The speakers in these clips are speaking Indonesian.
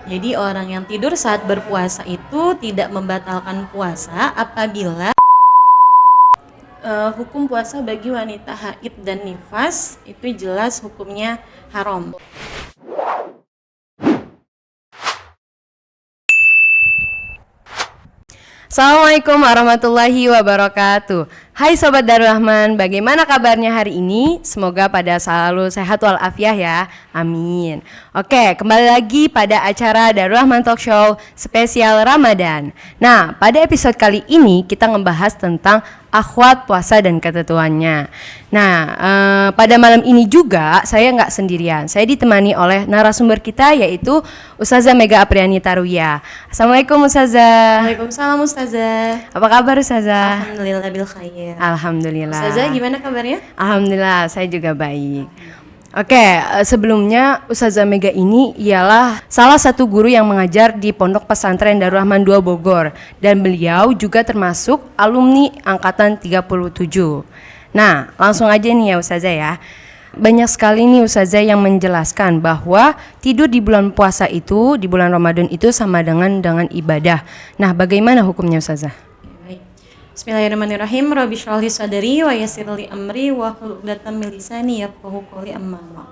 Jadi orang yang tidur saat berpuasa itu tidak membatalkan puasa apabila hukum puasa bagi wanita haid dan nifas itu jelas hukumnya haram. Assalamualaikum warahmatullahi wabarakatuh. Hai Sobat Darul Rahman, bagaimana kabarnya hari ini? Semoga pada selalu sehat walafiat ya, amin. Oke, kembali lagi pada acara Darul Rahman Talk Show spesial Ramadan. Nah, pada episode kali ini kita ngebahas tentang akhwat puasa dan ketentuannya. Nah, pada malam ini juga saya nggak sendirian. Saya ditemani oleh narasumber kita yaitu Ustazah Mega Apriani Tarwiyah. Assalamualaikum Ustazah. Waalaikumsalam Ustazah. Apa kabar Ustazah? Alhamdulillah bil khair. Alhamdulillah. Ustazah gimana kabarnya? Alhamdulillah, saya juga baik. Oke, sebelumnya Ustazah Mega ini ialah salah satu guru yang mengajar di Pondok Pesantren Darul Rahman 2 Bogor, dan beliau juga termasuk alumni angkatan 37. Nah, langsung aja nih ya Ustazah ya. Banyak sekali nih Ustazah yang menjelaskan bahwa tidur di bulan puasa itu, di bulan Ramadan itu sama dengan ibadah. Nah, bagaimana hukumnya Ustazah? Baik. Bismillahirrahmanirrahim. Rabbi shrah li sadri wa yassir li amri wa hlul 'uqdatam min lisani yafqahu qawli amma ba'd.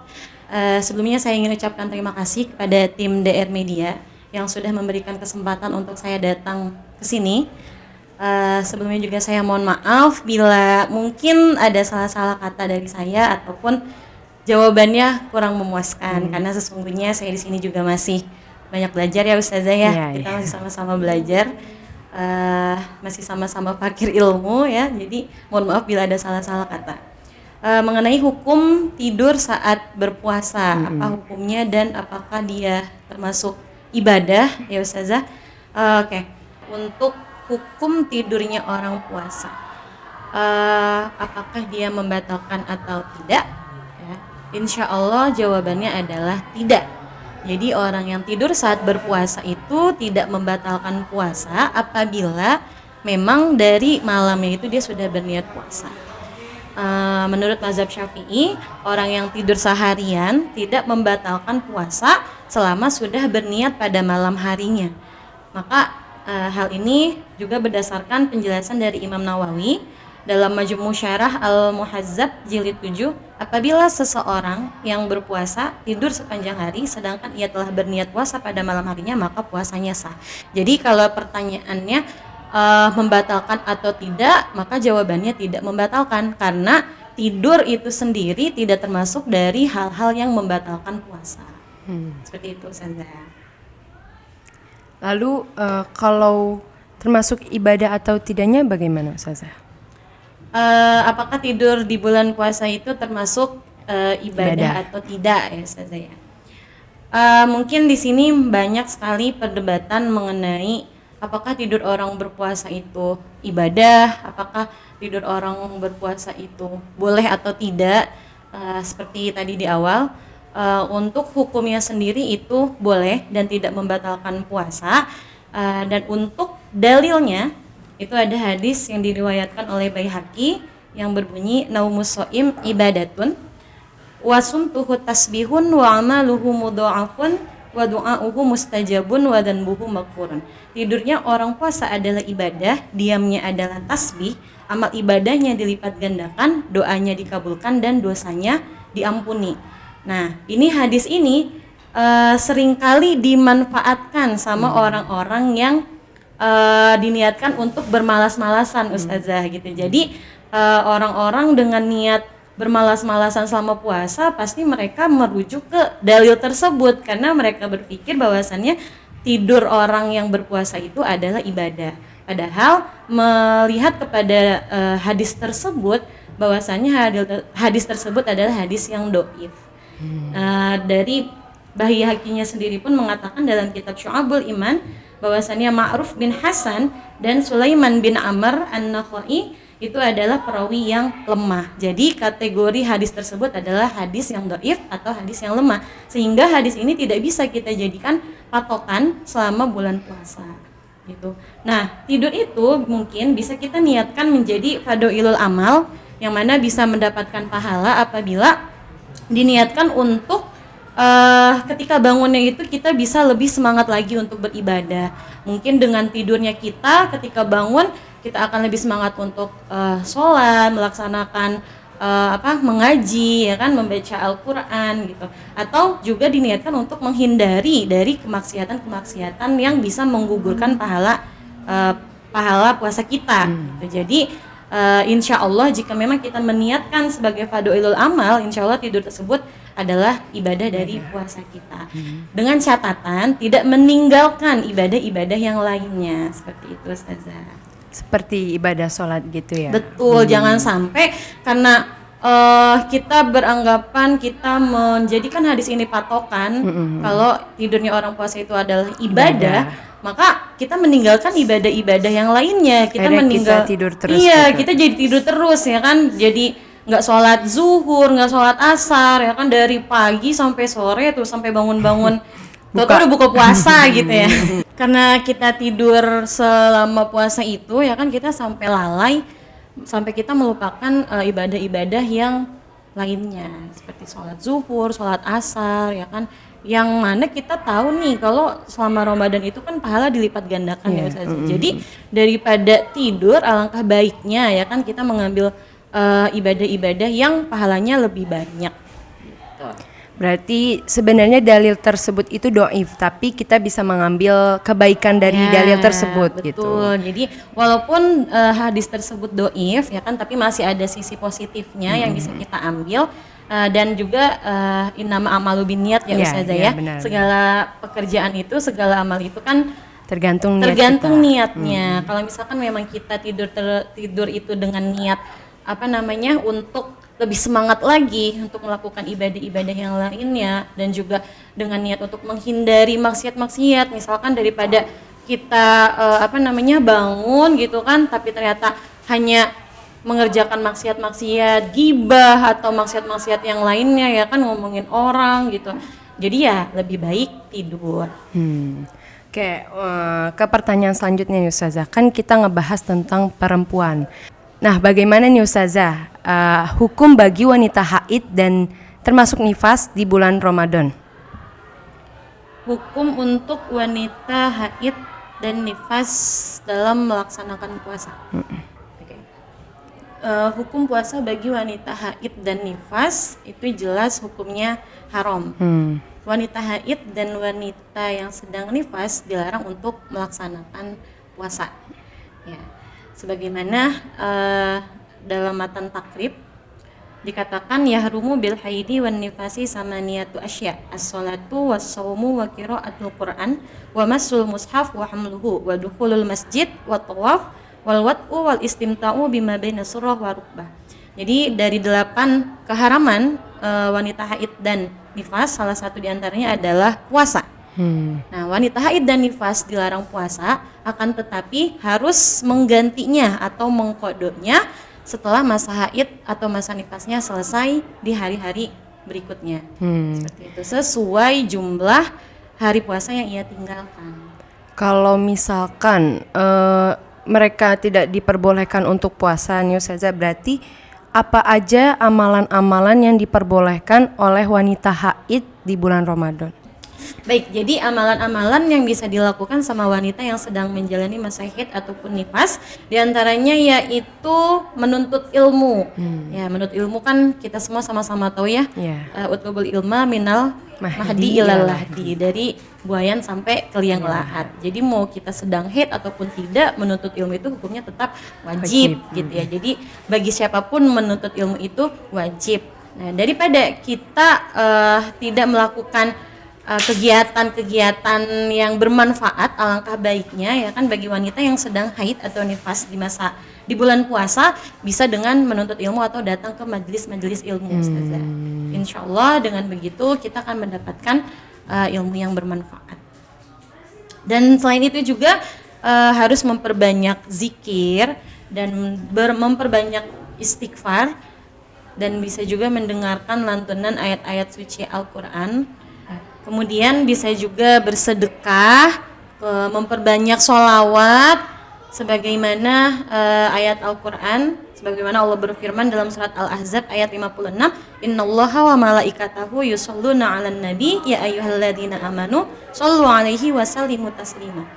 Sebelumnya saya ingin ucapkan terima kasih kepada tim DR Media yang sudah memberikan kesempatan untuk saya datang ke sini. Sebelumnya juga saya mohon maaf bila mungkin ada salah-salah kata dari saya ataupun jawabannya kurang memuaskan, karena sesungguhnya saya di sini juga masih banyak belajar ya Ustazah ya. Kita masih sama-sama belajar, masih sama-sama fakir ilmu ya. Jadi mohon maaf bila ada salah-salah kata. Mengenai hukum tidur saat berpuasa, apa hukumnya dan apakah dia termasuk ibadah ya Ustazah? Oke. Untuk hukum tidurnya orang puasa, apakah dia membatalkan atau tidak? Ya, insya Allah jawabannya adalah tidak. Jadi orang yang tidur saat berpuasa itu tidak membatalkan puasa apabila memang dari malamnya itu dia sudah berniat puasa. Menurut mazhab Syafi'i, orang yang tidur seharian tidak membatalkan puasa selama sudah berniat pada malam harinya. Maka hal ini juga berdasarkan penjelasan dari Imam Nawawi dalam Majmu' Syarah Al-Muhazzab jilid 7, apabila seseorang yang berpuasa tidur sepanjang hari sedangkan ia telah berniat puasa pada malam harinya, maka puasanya sah. Jadi kalau pertanyaannya membatalkan atau tidak, maka jawabannya tidak membatalkan, karena tidur itu sendiri tidak termasuk dari hal-hal yang membatalkan puasa. Seperti itu Sandra. Lalu kalau termasuk ibadah atau tidaknya bagaimana Ustazah? Apakah tidur di bulan puasa itu termasuk ibadah atau tidak ya Ustazah ya? Mungkin di sini banyak sekali perdebatan mengenai apakah tidur orang berpuasa itu ibadah, apakah tidur orang berpuasa itu boleh atau tidak. Seperti tadi di awal, untuk hukumnya sendiri itu boleh dan tidak membatalkan puasa, dan untuk dalilnya itu ada hadis yang diriwayatkan oleh Baihaqi yang berbunyi naumus shaim ibadatun wa sumtuhu tasbihun wa amaluhu mudha'afun wa du'auhu mustajabun wa dhanbuhu maghfurun. Tidurnya orang puasa adalah ibadah, diamnya adalah tasbih, amal ibadahnya dilipat gandakan, doanya dikabulkan dan dosanya diampuni. Nah, ini hadis ini seringkali dimanfaatkan sama orang-orang yang diniatkan untuk bermalas-malasan Ustazah gitu. Jadi orang-orang dengan niat bermalas-malasan selama puasa pasti mereka merujuk ke dalil tersebut, karena mereka berpikir bahwasannya tidur orang yang berpuasa itu adalah ibadah. Padahal melihat kepada hadis tersebut, bahwasannya hadis tersebut adalah hadis yang dhaif. Dari Baihaqi sendiri pun mengatakan dalam kitab Syu'abul Iman bahwasannya Ma'ruf bin Hasan dan Sulaiman bin Amr An-Nakhai itu adalah perawi yang lemah. Jadi kategori hadis tersebut adalah hadis yang dhaif atau hadis yang lemah, sehingga hadis ini tidak bisa kita jadikan patokan selama bulan puasa gitu. Nah, tidur itu mungkin bisa kita niatkan menjadi fadhailul amal, yang mana bisa mendapatkan pahala apabila diniatkan untuk ketika bangunnya itu kita bisa lebih semangat lagi untuk beribadah. Mungkin dengan tidurnya kita, ketika bangun kita akan lebih semangat untuk sholat, melaksanakan mengaji, ya kan, membaca Al-Quran gitu. Atau juga diniatkan untuk menghindari dari kemaksiatan-kemaksiatan yang bisa menggugurkan pahala puasa kita. Gitu. Jadi insya Allah jika memang kita meniatkan sebagai fadhilul amal, insya Allah tidur tersebut adalah ibadah dari puasa kita. Dengan catatan tidak meninggalkan ibadah-ibadah yang lainnya, seperti itu Ustazah. Seperti ibadah sholat gitu ya. Betul, jangan sampai karena kita beranggapan kita menjadikan hadis ini patokan kalau tidurnya orang puasa itu adalah ibadah. Maka kita meninggalkan ibadah-ibadah yang lainnya. Kita kita tidur terus. Iya, gitu. kita jadi tidur terus ya kan. Jadi nggak sholat zuhur, nggak sholat asar ya kan, dari pagi sampai sore tuh, sampai bangun-bangun udah buka puasa gitu ya. Karena kita tidur selama puasa itu ya kan, kita sampai lalai, sampai kita melupakan ibadah-ibadah yang lainnya seperti sholat zuhur, sholat asar ya kan, yang mana kita tahu nih kalau selama Ramadan itu kan pahala dilipat gandakan ya Ustaz. Jadi daripada tidur, alangkah baiknya ya kan kita mengambil ibadah-ibadah yang pahalanya lebih banyak gitu. Berarti sebenarnya dalil tersebut itu doif, tapi kita bisa mengambil kebaikan dari dalil tersebut gitu. Betul. Jadi walaupun hadis tersebut doif ya kan, tapi masih ada sisi positifnya yang bisa kita ambil. Dan juga innama amalu binniyat ya Ustazah ya. Benar. Segala pekerjaan itu, segala amal itu kan tergantung niatnya. Kalau misalkan memang kita tidur itu dengan niat untuk lebih semangat lagi untuk melakukan ibadah-ibadah yang lainnya, dan juga dengan niat untuk menghindari maksiat-maksiat, misalkan daripada kita bangun gitu kan tapi ternyata hanya mengerjakan maksiat-maksiat, gibah atau maksiat-maksiat yang lainnya ya kan, ngomongin orang gitu. Jadi ya lebih baik tidur. Oke, ke pertanyaan selanjutnya nih Ustazah. Kan kita ngebahas tentang perempuan. Nah, bagaimana nih Ustazah hukum bagi wanita haid dan termasuk nifas di bulan Ramadan? Hukum untuk wanita haid dan nifas dalam melaksanakan puasa. Hukum puasa bagi wanita haid dan nifas itu jelas hukumnya haram. Wanita haid dan wanita yang sedang nifas dilarang untuk melaksanakan puasa. Ya. Sebagaimana dalam matan takrib dikatakan yahrumu bil haidi wan nifasi samaniyatu asya, as-salatu was-shaumu wa qiraatul Qur'an wa massul mushaf wa hamluhu wa dukhulul masjid wa tawaf wal wat'u wal istimta'u bima baina surah wa rukbah. Jadi dari 8 keharaman wanita haid dan nifas, salah satu diantaranya adalah puasa. Nah, wanita haid dan nifas dilarang puasa, akan tetapi harus menggantinya atau mengkodoknya setelah masa haid atau masa nifasnya selesai di hari-hari berikutnya. Seperti itu, sesuai jumlah hari puasa yang ia tinggalkan. Kalau misalkan mereka tidak diperbolehkan untuk puasa nih Ustazah, berarti apa aja amalan-amalan yang diperbolehkan oleh wanita haid di bulan Ramadan? Baik, jadi amalan-amalan yang bisa dilakukan sama wanita yang sedang menjalani masa haid ataupun nifas, diantaranya yaitu menuntut ilmu. Ya, menuntut ilmu kan kita semua sama-sama tahu ya. Utlubul ilma minal mahdi ilal lahdi, dari buayan sampai ke liang lahat. Jadi mau kita sedang haid ataupun tidak, menuntut ilmu itu hukumnya tetap wajib. Gitu ya. Jadi bagi siapapun menuntut ilmu itu wajib. Nah, daripada kita tidak melakukan kegiatan-kegiatan yang bermanfaat, alangkah baiknya ya kan bagi wanita yang sedang haid atau nifas di bulan puasa bisa dengan menuntut ilmu atau datang ke majelis-majelis ilmu Ustazah. Insya Allah dengan begitu kita akan mendapatkan ilmu yang bermanfaat. Dan selain itu juga harus memperbanyak zikir dan memperbanyak istighfar, dan bisa juga mendengarkan lantunan ayat-ayat suci Al-Quran. Kemudian bisa juga bersedekah, memperbanyak sholawat sebagaimana ayat Al-Quran, Sebagaimana Allah berfirman dalam surat Al-Ahzab ayat 56, "Innallaha wa malaikatahu yusholluna 'alan nabi ya ayyuhalladzina amanu shollu 'alaihi wa sallimu taslima."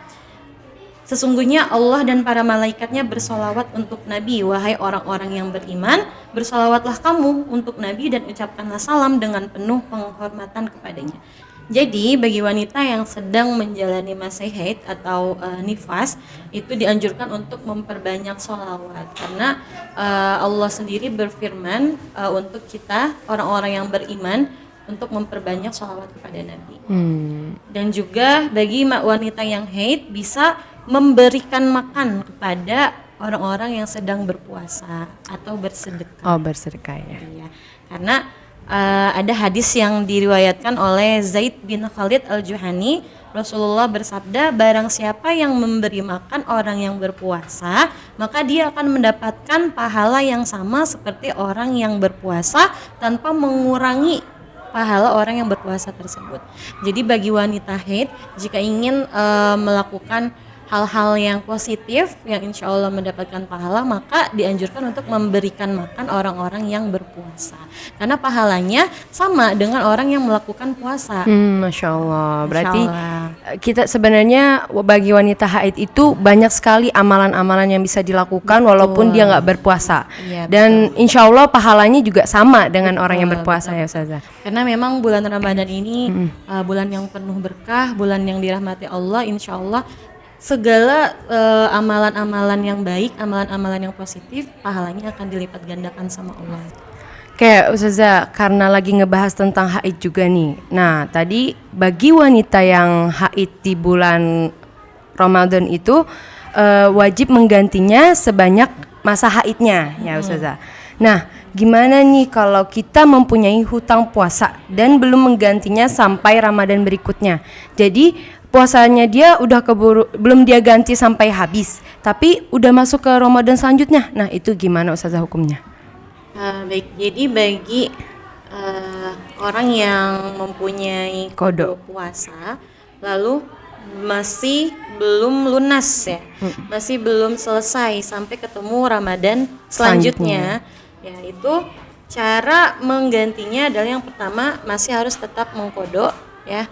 Sesungguhnya Allah dan para malaikatnya bersolawat untuk Nabi. Wahai orang-orang yang beriman, bersolawatlah kamu untuk Nabi dan ucapkanlah salam dengan penuh penghormatan kepadanya. Jadi bagi wanita yang sedang menjalani masa haid atau nifas, itu dianjurkan untuk memperbanyak sholawat. Karena Allah sendiri berfirman untuk kita, orang-orang yang beriman, untuk memperbanyak sholawat kepada Nabi. Dan juga bagi wanita yang haid bisa memberikan makan kepada orang-orang yang sedang berpuasa atau bersedekah. Oh, bersedekah ya. Iya. Karena ada hadis yang diriwayatkan oleh Zaid bin Khalid Al-Juhani, Rasulullah bersabda, barang siapa yang memberi makan orang yang berpuasa, maka dia akan mendapatkan pahala yang sama seperti orang yang berpuasa tanpa mengurangi pahala orang yang berpuasa tersebut. Jadi bagi wanita haid, jika ingin melakukan hal-hal yang positif yang insya Allah mendapatkan pahala, maka dianjurkan untuk memberikan makan orang-orang yang berpuasa, karena pahalanya sama dengan orang yang melakukan puasa. Masya Allah. Berarti Masya Allah. kita sebenarnya bagi wanita haid itu banyak sekali amalan-amalan yang bisa dilakukan walaupun dia nggak berpuasa. Iya, Dan insya Allah pahalanya juga sama dengan orang yang berpuasa ya Ustazah. Karena memang bulan Ramadan ini bulan yang penuh berkah, bulan yang dirahmati Allah. Insya Allah segala amalan-amalan yang baik, amalan-amalan yang positif, pahalanya akan dilipat gandakan sama Allah. Kayak Ustazah, karena lagi ngebahas tentang haid juga nih. Nah, tadi bagi wanita yang haid di bulan Ramadan itu wajib menggantinya sebanyak masa haidnya ya Ustazah. Nah, gimana nih kalau kita mempunyai hutang puasa dan belum menggantinya sampai Ramadan berikutnya? Jadi puasanya dia udah keburu, belum dia ganti sampai habis, tapi udah masuk ke Ramadan selanjutnya. Nah, itu gimana Ustazah hukumnya? Baik, jadi bagi orang yang mempunyai Qada puasa lalu masih belum lunas ya, masih belum selesai sampai ketemu Ramadan selanjutnya, yaitu cara menggantinya adalah yang pertama masih harus tetap mengqadha ya,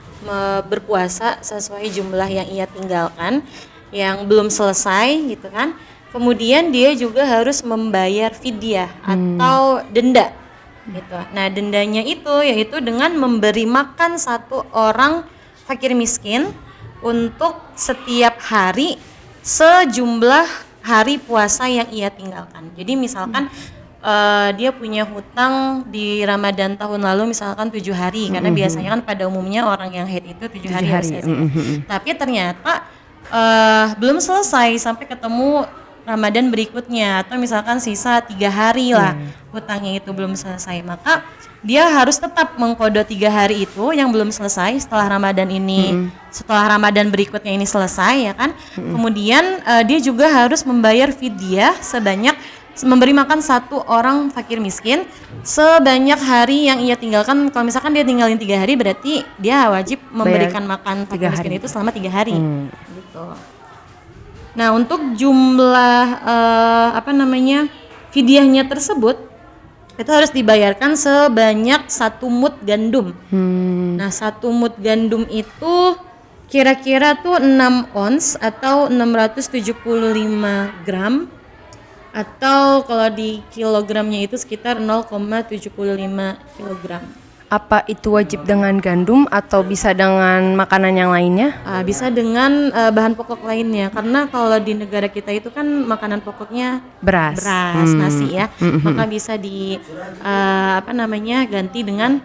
berpuasa sesuai jumlah yang ia tinggalkan yang belum selesai gitu kan. Kemudian dia juga harus membayar fidyah atau denda gitu. Nah, dendanya itu yaitu dengan memberi makan satu orang fakir miskin untuk setiap hari sejumlah hari puasa yang ia tinggalkan. Jadi misalkan dia punya hutang di Ramadan tahun lalu misalkan 7 hari, karena biasanya kan pada umumnya orang yang haid itu 7 hari. Tapi ternyata belum selesai sampai ketemu Ramadan berikutnya, atau misalkan sisa 3 hari lah hutangnya itu belum selesai, maka dia harus tetap mengqadha 3 hari itu yang belum selesai setelah Ramadan ini, setelah Ramadan berikutnya ini selesai ya kan. Kemudian dia juga harus membayar fidyah sebanyak, memberi makan satu orang fakir miskin sebanyak hari yang ia tinggalkan. Kalau misalkan dia tinggalin 3 hari, berarti dia wajib memberikan makan fakir miskin itu selama 3 hari gitu. Nah, untuk jumlah fidyahnya tersebut itu harus dibayarkan sebanyak 1 mud gandum. Nah, 1 mud gandum itu kira-kira tuh 6 ons atau 675 gram, atau kalau di kilogramnya itu sekitar 0,75 kilogram. Apa itu wajib dengan gandum atau bisa dengan makanan yang lainnya? Bisa dengan bahan pokok lainnya, karena kalau di negara kita itu kan makanan pokoknya Beras. nasi ya, maka bisa ganti dengan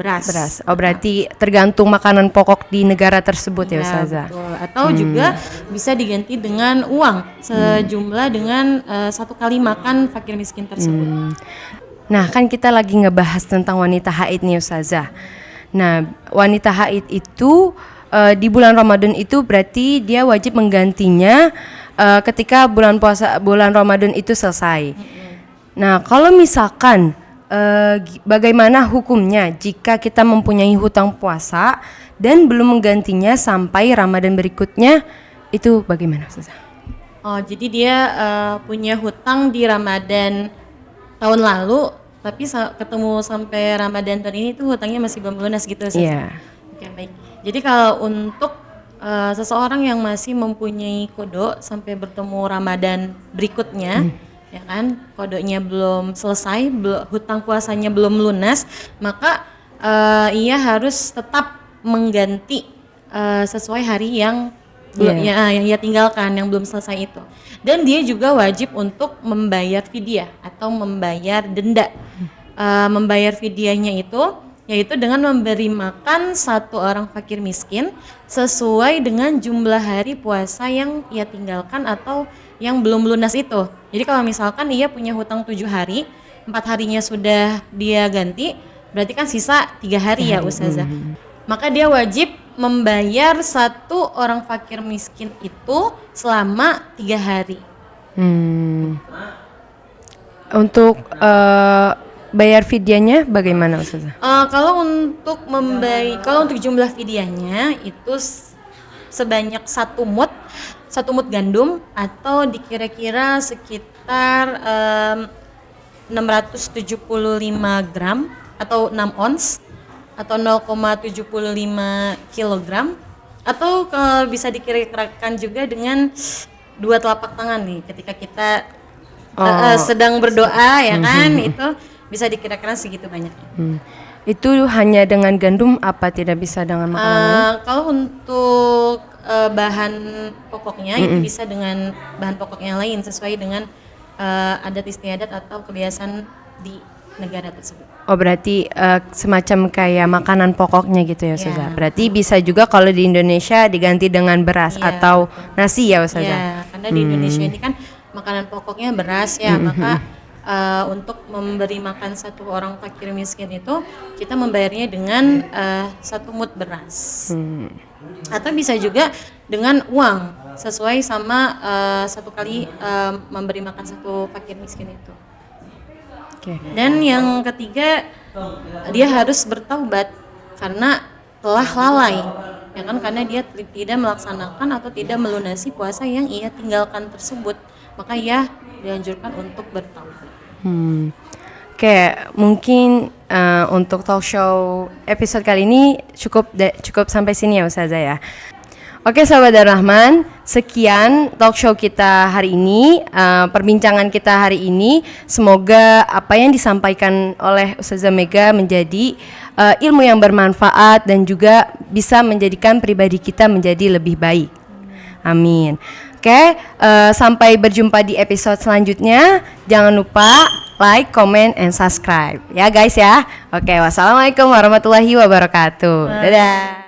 beras. Oh, berarti tergantung makanan pokok di negara tersebut ya Ustazah. Betul. Atau juga bisa diganti dengan uang sejumlah dengan 1 kali makan fakir miskin tersebut. Nah, kan kita lagi ngebahas tentang wanita haid nih Ustazah. Nah, wanita haid itu di bulan Ramadan itu berarti dia wajib menggantinya ketika bulan Ramadan itu selesai. Nah, kalau misalkan bagaimana hukumnya jika kita mempunyai hutang puasa dan belum menggantinya sampai Ramadan berikutnya, itu bagaimana Ustazah? Oh, jadi dia punya hutang di Ramadan tahun lalu, tapi ketemu sampai Ramadan tahun ini tuh hutangnya masih belum lunas gitu. Iya. Oke, baik. Jadi kalau untuk seseorang yang masih mempunyai kodo sampai bertemu Ramadan berikutnya, ya kan, kodonya belum selesai, hutang puasanya belum lunas, maka ia harus tetap mengganti sesuai hari yang yang ia tinggalkan yang belum selesai itu. Dan dia juga wajib untuk membayar fidyah atau membayar denda. Membayar fidyahnya itu yaitu dengan memberi makan satu orang fakir miskin sesuai dengan jumlah hari puasa yang ia tinggalkan atau yang belum lunas itu. Jadi kalau misalkan ia punya hutang 7 hari, 4 harinya sudah dia ganti, berarti kan sisa 3 hari ya Ustazah. Maka dia wajib membayar satu orang fakir miskin itu selama 3 hari. Untuk bayar fidyahnya bagaimana Ustazah? Kalau untuk jumlah fidyahnya itu sebanyak 1 mud gandum atau dikira-kira sekitar 675 gram atau 6 ons atau 0,75 kilogram, atau kalau bisa dikira-kirakan juga dengan 2 telapak tangan nih ketika kita sedang berdoa ya kan, itu bisa dikira-kira segitu banyaknya. Itu hanya dengan gandum, apa tidak bisa dengan makanan lain? Kalau untuk bahan pokoknya itu bisa dengan bahan pokoknya lain sesuai dengan adat istiadat atau kebiasaan di negara tersebut. Oh, berarti semacam kayak makanan pokoknya gitu ya Ustazah. Ya. Berarti bisa juga kalau di Indonesia diganti dengan beras atau nasi ya Ustazah. Ya, karena di Indonesia ini kan makanan pokoknya beras ya, maka untuk memberi makan satu orang fakir miskin itu kita membayarnya dengan 1 mud beras. Atau bisa juga dengan uang sesuai sama 1 kali memberi makan satu fakir miskin itu. Dan yang ketiga, dia harus bertaubat karena telah lalai, ya kan, karena dia tidak melaksanakan atau tidak melunasi puasa yang ia tinggalkan tersebut, maka ia dianjurkan untuk bertaubat. Oke, mungkin untuk talk show episode kali ini cukup sampai sini ya Ustazah ya. Oke Sahabat Darul Rahman, sekian talk show kita hari ini, perbincangan kita hari ini. Semoga apa yang disampaikan oleh Ustazah Mega menjadi ilmu yang bermanfaat dan juga bisa menjadikan pribadi kita menjadi lebih baik. Amin. Oke, sampai berjumpa di episode selanjutnya. Jangan lupa like, comment, and subscribe ya guys ya. Oke, wassalamualaikum warahmatullahi wabarakatuh. Dadah.